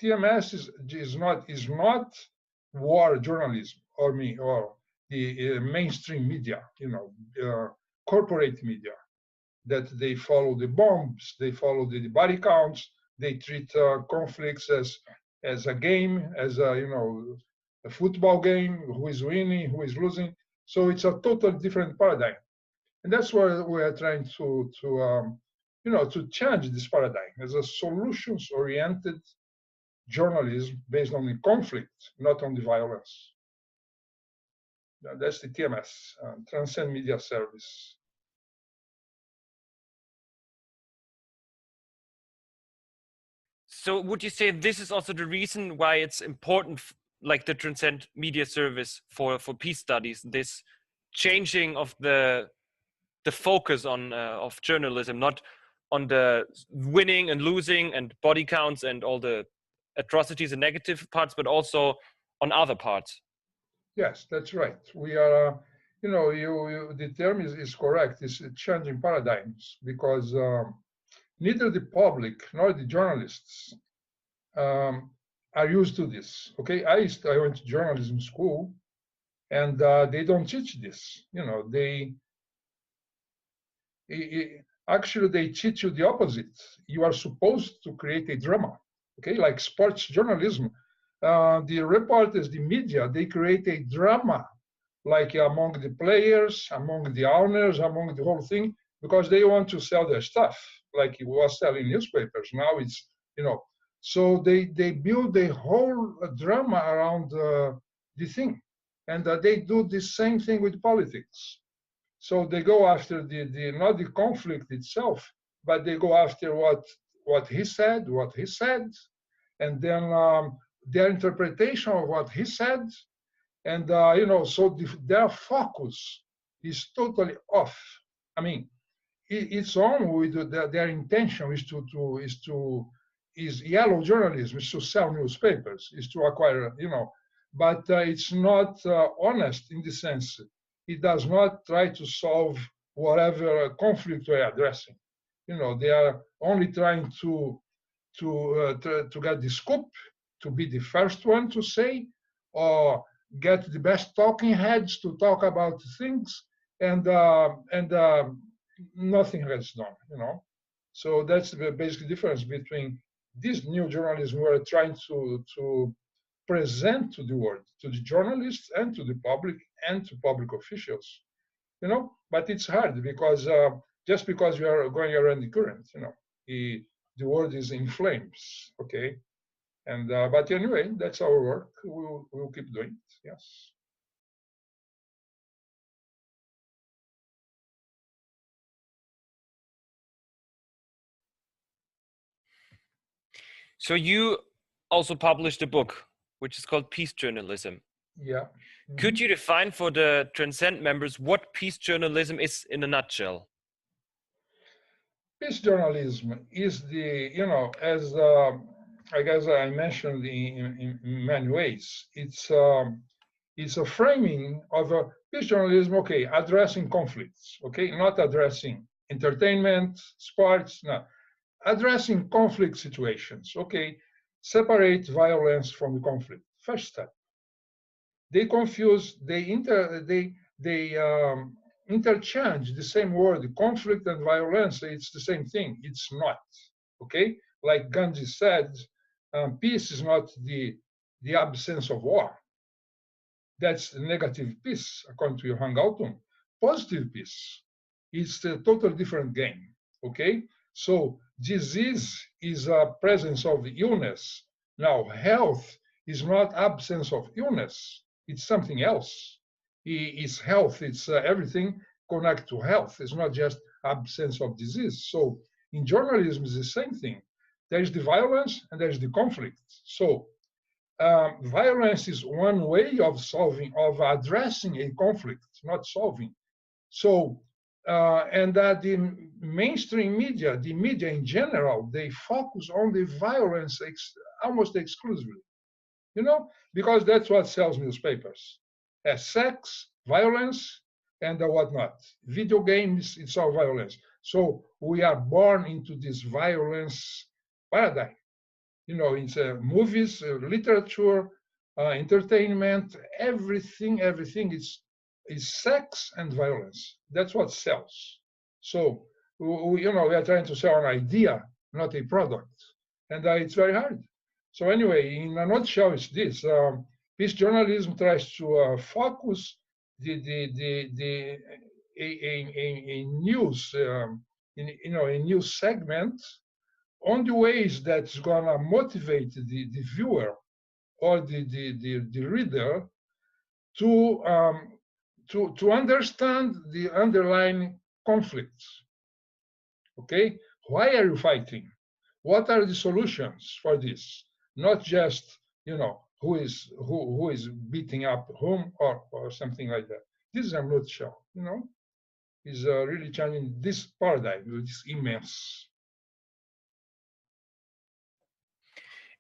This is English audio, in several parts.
TMS is not war journalism or the mainstream media, corporate media, that they follow the bombs, they follow the body counts, they treat conflicts as a game, as a football game, who is winning, who is losing. So it's a totally different paradigm, and that's where we are trying to change this paradigm as a solutions-oriented journalism based on the conflict, not on the violence. That's the TMS, Transcend Media Service. So would you say this is also the reason why it's important, like the Transcend Media Service for peace studies, this changing of the focus on of journalism, not on the winning and losing and body counts and all the atrocities and negative parts, but also on other parts? Yes, that's right. We are, the term is correct. It's changing paradigms because neither the public nor the journalists are used to this. Okay, I went to journalism school, and they don't teach this. Actually, they teach you the opposite. You are supposed to create a drama. Okay, like sports journalism. The reporters, the media, they create a drama, like among the players, among the owners, among the whole thing, because they want to sell their stuff, like it was selling newspapers. Now it's, so they build a whole drama around the thing, and they do the same thing with politics. So they go after the not the conflict itself, but they go after what he said, and then their interpretation of what he said, and so their focus is totally off. I mean, it's on with their intention is yellow journalism, is to sell newspapers, is to acquire, but it's not honest in the sense it does not try to solve whatever conflict we're addressing. They are only trying to get the scoop, to be the first one to say, or get the best talking heads to talk about things, and nothing has done. So that's the basic difference between this new journalism we're trying to present to the world, to the journalists and to the public and to public officials. But it's hard because just because we are going around the current, the world is in flames. Okay, and but anyway, that's our work. We'll keep doing it. Yes. So you also published a book, which is called Peace Journalism. Yeah. Could you define for the Transcend members what peace journalism is in a nutshell? Peace journalism is as I guess I mentioned in many ways, it's a framing of a peace journalism, okay, addressing conflicts, okay, not addressing entertainment, sports, no, addressing conflict situations, okay, separate violence from the conflict. First step. They confuse, they interchange the same word, conflict and violence. It's the same thing. It's not. Okay, like Gandhi said, peace is not the absence of war. That's the negative peace, according to Johann Galtung. Positive peace is a totally different game. Okay, so disease is a presence of illness. Now, health is not absence of illness. It's something else. It's health. It's everything connected to health. It's not just absence of disease. So in journalism, it's the same thing. There is the violence and there is the conflict. So violence is one way of addressing a conflict, not solving. So, and that the mainstream media, the media in general, they focus on the violence almost exclusively, because that's what sells newspapers. Sex, violence, and whatnot. Video games, it's all violence. So we are born into this violence paradigm. It's movies, literature, entertainment, everything is sex and violence. That's what sells. So, we are trying to sell an idea, not a product, and it's very hard. So anyway, in a nutshell, it's this: peace journalism tries to focus the a news a news segment on the ways that's gonna motivate the viewer or the reader to to understand the underlying conflicts. Okay, why are you fighting? What are the solutions for this? Not just who is beating up whom or something like that. This is a nutshell. Is really challenging this paradigm, which is immense.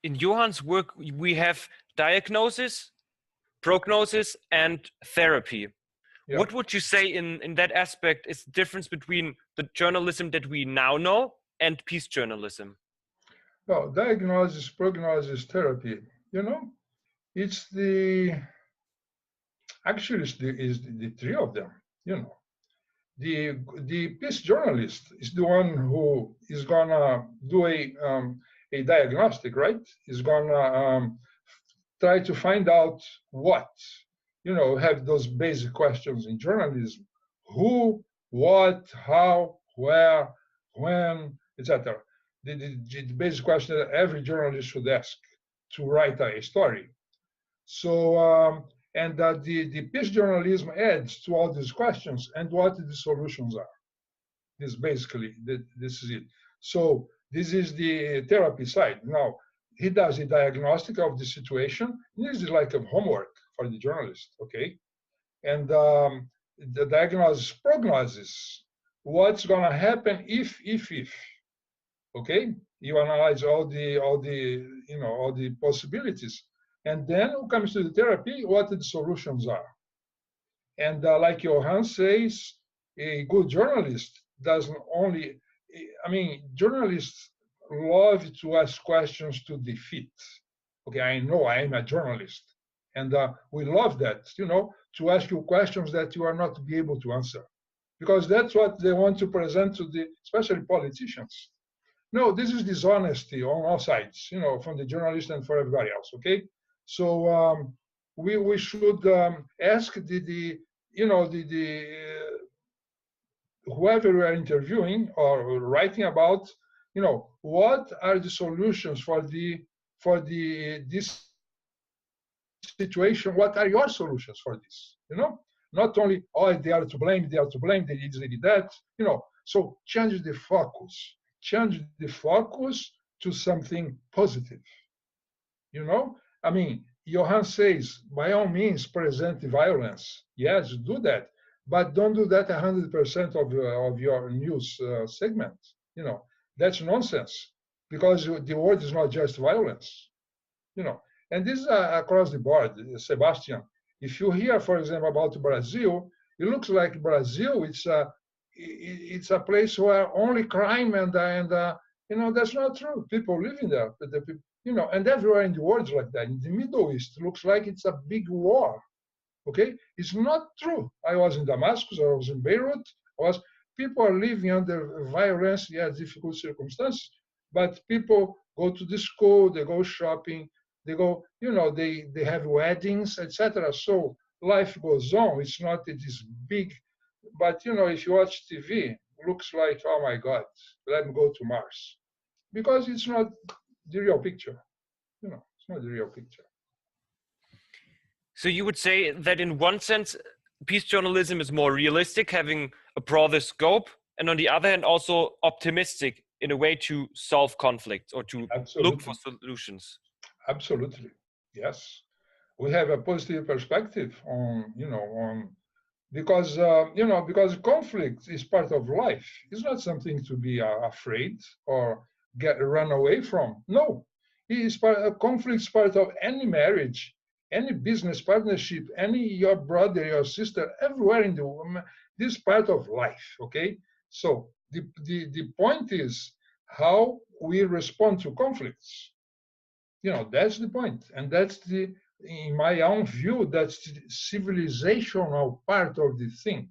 In Johan's work, we have diagnosis, prognosis, and therapy. Yeah. What would you say in that aspect is the difference between the journalism that we now know and peace journalism? Well, diagnosis, prognosis, therapy, it's actually is the three of them, The peace journalist is the one who is gonna do a diagnostic, right? Is gonna try to find out what, have those basic questions in journalism: who, what, how, where, when, etc. The basic question that every journalist should ask to write a story. So, and the peace journalism adds to all these questions and what the solutions are. This is it. So this is the therapy side. Now, he does a diagnostic of the situation. This is like a homework for the journalist, okay? And the diagnosis, prognosis, what's gonna happen if, okay? You analyze all the possibilities. And then it comes to the therapy, what the solutions are. And like Johan says, a good journalist doesn't only, journalists love to ask questions to defeat. Okay, I know I am a journalist. And we love that, to ask you questions that you are not to be able to answer. Because that's what they want to present to especially politicians. No, this is dishonesty on all sides, from the journalist and for everybody else, okay? So we should ask whoever we are interviewing or writing about, what are the solutions for this situation? What are your solutions for this? Not only they are to blame, they did that. So change the focus to something positive. Johan says, by all means, present the violence. Yes, do that, but don't do that 100% of your news segment. That's nonsense, because the word is not just violence. And this is across the board, Sebastian. If you hear, for example, about Brazil, it looks like Brazil, it's a place where only crime and that's not true. People living there, and everywhere in the world like that. In the Middle East, it looks like it's a big war. Okay, it's not true. I was in Damascus, I was in Beirut. People are living under violence, difficult circumstances, but people go to the school, they go shopping, they go, they have weddings, etc. So life goes on. It's not this big, but if you watch TV, it looks like, oh my God, let me go to Mars, because it's not the real picture. It's not the real picture. So you would say that in one sense, peace journalism is more realistic, having a broader scope, and on the other hand, also optimistic in a way to solve conflicts or to look for solutions. Absolutely, yes. We have a positive perspective on because conflict is part of life. It's not something to be afraid or run away from. No, conflict is part of any marriage, any business partnership, your brother, your sister, everywhere in the world. This is part of life. Okay, so the point is how we respond to conflicts. That's the point. And that's in my own view, that's the civilizational part of the thing.